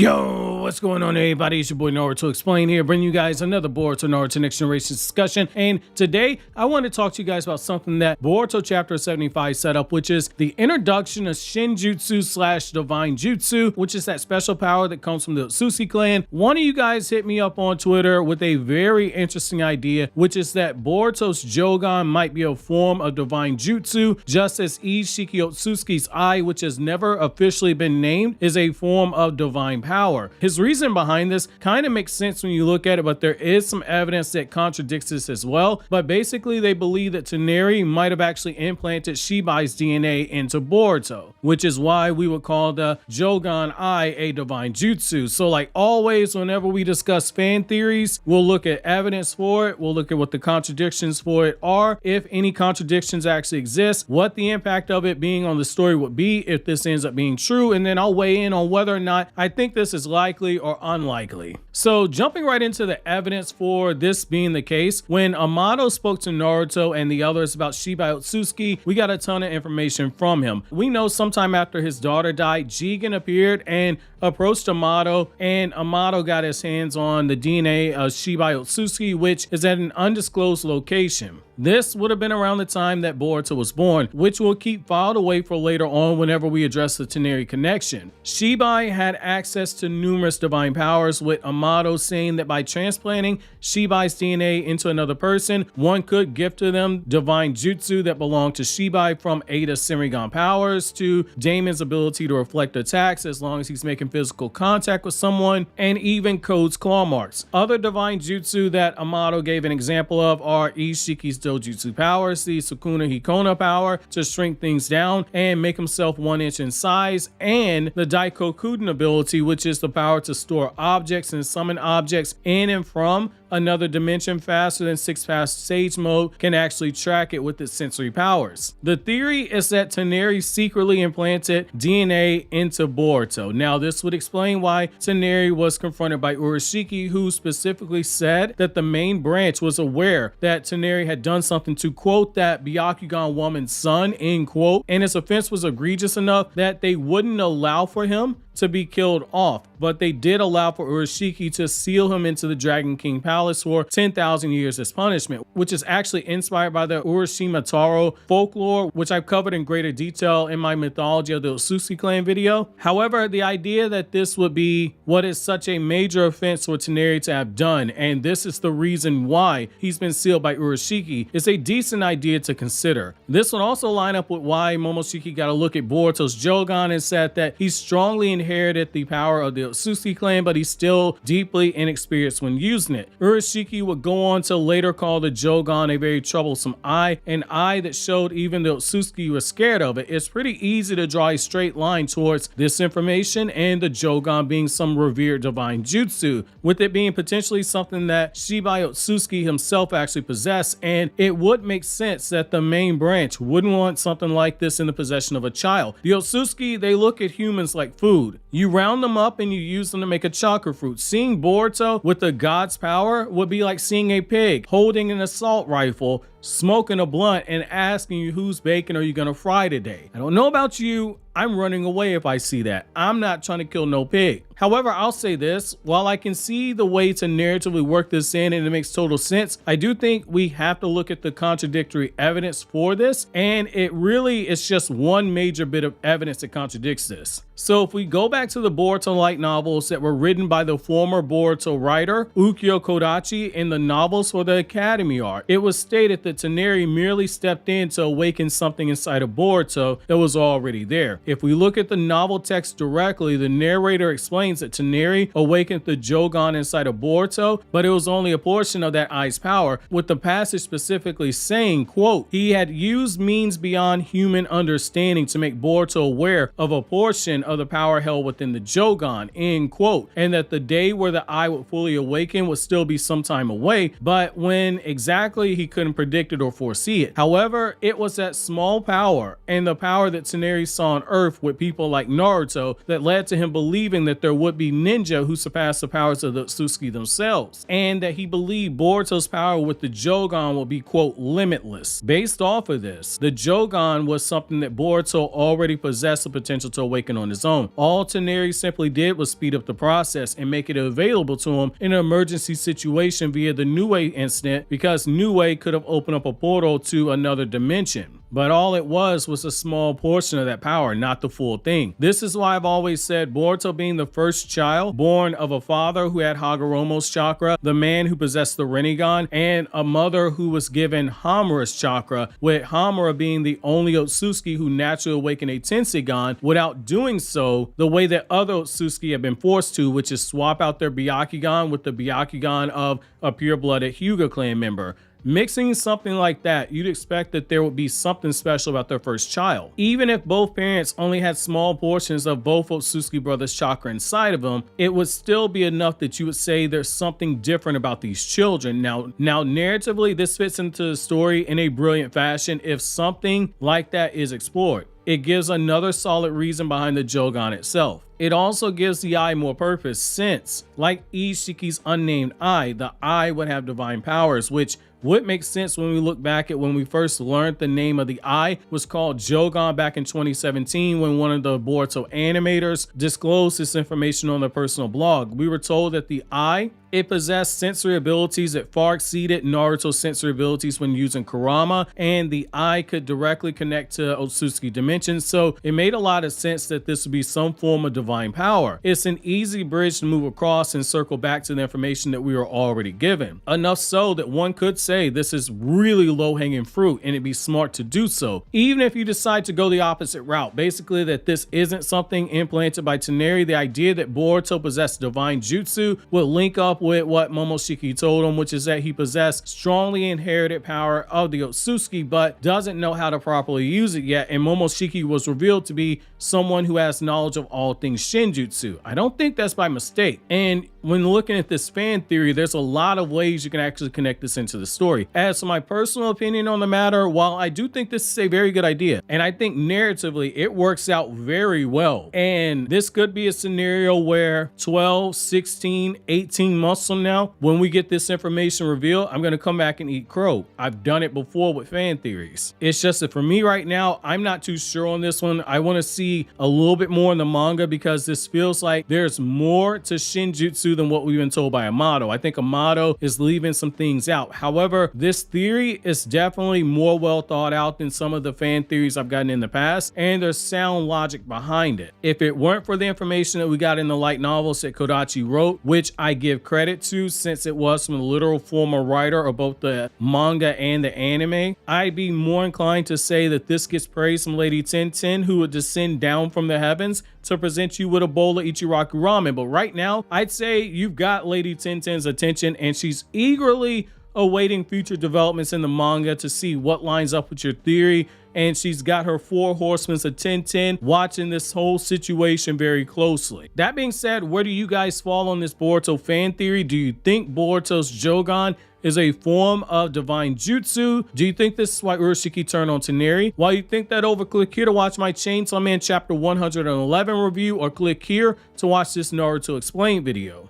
Yo, what's going on everybody? It's your boy Naruto Explain here, bringing you guys another Boruto Naruto Next Generations discussion. And today I want to talk to you guys about something that Boruto Chapter 75 set up, which is the introduction of Shinjutsu slash Divine Jutsu, which is that special power that comes from the Otsutsuki clan. One of you guys hit me up on Twitter with a very interesting idea, which is that Boruto's Jougan might be a form of Divine Jutsu, just as Shibai Otsutsuki's eye, which has never officially been named, is a form of divine power. His reason behind this kind of makes sense when you look at it, but there is some evidence that contradicts this as well. But basically they believe that Toneri might have actually implanted Shibai's DNA into Boruto, which is why we would call the Jougan eye a divine jutsu. So like always, whenever we discuss fan theories, we'll look at evidence for it, we'll look at what the contradictions for it are, if any contradictions actually exist, what the impact of it being on the story would be if this ends up being true, and then I'll weigh in on whether or not I think this is likely or unlikely. So jumping right into the evidence for this being the case, when Amado spoke to Naruto and the others about Shibai Otsutsuki, we got a ton of information from him. We know sometime after his daughter died, Jougan appeared and approached Amado, and Amado got his hands on the DNA of Shibai Otsutsuki, which is at an undisclosed location. This would have been around the time that Boruto was born, which we'll keep filed away for later on whenever we address the Toneri connection. Shibai had access to numerous divine powers, with Amado saying that by transplanting Shibai's DNA into another person, one could gift to them divine jutsu that belonged to Shibai, from Ada's Senrigan powers to Damon's ability to reflect attacks as long as he's making physical contact with someone, and even Code's claw marks. Other divine jutsu that Amado gave an example of are Ishiki's Jutsu powers, the Sukuna Hikona power to shrink things down and make himself 1 inch in size, and the Daikokuden ability, which is the power to store objects and summon objects in and from another dimension faster than 6-pass Sage mode can actually track it with its sensory powers. The theory is that Toneri secretly implanted DNA into Boruto. Now this would explain why Toneri was confronted by Urashiki, who specifically said that the main branch was aware that Toneri had done something to, quote, that Byakugan woman's son, end quote, and his offense was egregious enough that they wouldn't allow for him to be killed off, but they did allow for Urashiki to seal him into the Dragon King Palace for 10,000 years as punishment, which is actually inspired by the Urashima Taro folklore, which I've covered in greater detail in my Mythology of the Otsutsuki clan video. However, the idea that this would be what is such a major offense for Toneri to have done, and this is the reason why he's been sealed by Urashiki, is a decent idea to consider. This would also line up with why Momoshiki got a look at Boruto's Jougan and said that he's strongly inherited the power of the Otsutsuki clan, but he's still deeply inexperienced when using it. Urashiki would go on to later call the Jougan a very troublesome eye, an eye that showed even the Otsutsuki was scared of it. It's pretty easy to draw a straight line towards this information and the Jougan being some revered divine jutsu, with it being potentially something that Shibai Otsutsuki himself actually possessed, and it would make sense that the main branch wouldn't want something like this in the possession of a child. The Otsutsuki, they look at humans like food. You round them up and you use them to make a chakra fruit. Seeing Boruto with the god's power would be like seeing a pig holding an assault rifle, smoking a blunt, and asking you, whose bacon are you gonna fry today? I don't know about you, I'm running away if I see that. I'm not trying to kill no pig. However, I'll say this, while I can see the way to narratively work this in and it makes total sense, I do think we have to look at the contradictory evidence for this, and it really is just one major bit of evidence that contradicts this. So if we go back to the Boruto light novels that were written by the former Boruto writer Ukyo Kodachi in the novels for the Academy arc, it was stated that Toneri merely stepped in to awaken something inside of Boruto that was already there. If we look at the novel text directly, the narrator explains that Toneri awakened the Jougan inside of Boruto, but it was only a portion of that eye's power, with the passage specifically saying, quote, he had used means beyond human understanding to make Boruto aware of a portion of the power held within the Jougan, end quote, and that the day where the eye would fully awaken would still be some time away, but when exactly he couldn't predict it or foresee it. However, it was that small power and the power that Toneri saw on Earth with people like Naruto that led to him believing that there would be ninja who surpassed the powers of the Otsutsuki themselves, and that he believed Boruto's power with the Jougan would be, quote, limitless. Based off of this, the Jougan was something that Boruto already possessed the potential to awaken on his own. All Toneri simply did was speed up the process and make it available to him in an emergency situation via the Nue incident, because Nue could have opened up a portal to another dimension. But all it was a small portion of that power, not the full thing. This is why I've always said Boruto being the first child born of a father who had Hagoromo's chakra, the man who possessed the Rinnegan, and a mother who was given Hamura's chakra, with Hamura being the only Otsutsuki who naturally awakened a Tensegan without doing so the way that other Otsutsuki have been forced to, which is swap out their Byakugan with the Byakugan of a pure-blooded Hyuga clan member. Mixing something like that, you'd expect that there would be something special about their first child. Even if both parents only had small portions of both Otsutsuki brothers' chakra inside of them, it would still be enough that you would say there's something different about these children. Now narratively, this fits into the story in a brilliant fashion if something like that is explored. It gives another solid reason behind the Jougan itself. It also gives the eye more purpose, since, like Ishiki's unnamed eye, the eye would have divine powers, which would make sense when we look back at when we first learned the name of the eye was called Jougan back in 2017, when one of the Boruto animators disclosed this information on their personal blog. We were told that the eye, it possessed sensory abilities that far exceeded Naruto's sensory abilities when using Kurama, and the eye could directly connect to Otsutsuki dimensions, so it made a lot of sense that this would be some form of divine power. It's an easy bridge to move across and circle back to the information that we were already given. Enough so that one could say this is really low-hanging fruit, and it'd be smart to do so, even if you decide to go the opposite route. Basically, that this isn't something implanted by Toneri. The idea that Boruto possessed divine jutsu would link up with what Momoshiki told him, which is that he possessed strongly inherited power of the Otsutsuki, but doesn't know how to properly use it yet, and Momoshiki was revealed to be someone who has knowledge of all things Shinjutsu. I don't think that's by mistake. And when looking at this fan theory, there's a lot of ways you can actually connect this into the story. As for my personal opinion on the matter, while I do think this is a very good idea, and I think narratively it works out very well, and this could be a scenario where 12, 16, 18 months from now, when we get this information revealed, I'm going to come back and eat crow. I've done it before with fan theories. It's just that for me right now, I'm not too sure on this one. I want to see a little bit more in the manga, because this feels like there's more to Shinjutsu than what we've been told by Amado. I think Amado is leaving some things out. However, this theory is definitely more well thought out than some of the fan theories I've gotten in the past, and there's sound logic behind it. If it weren't for the information that we got in the light novels that Kodachi wrote, which I give credit to since it was from the literal former writer of both the manga and the anime, I'd be more inclined to say that this gets praise from Lady Tenten, who would descend down from the heavens to present you with a bowl of Ichiraku ramen. But right now, I'd say you've got Lady Tenten's attention, and she's eagerly awaiting future developments in the manga to see what lines up with your theory. And she's got her four horsemen of Tenten watching this whole situation very closely. That being said, where do you guys fall on this Boruto fan theory? Do you think Boruto's Jougan is a form of divine jutsu? Do you think this is why Urashiki turned on Toneri? While you think that over, click here to watch my Chainsaw Man chapter 111 review, or click here to watch this Naruto Explained video.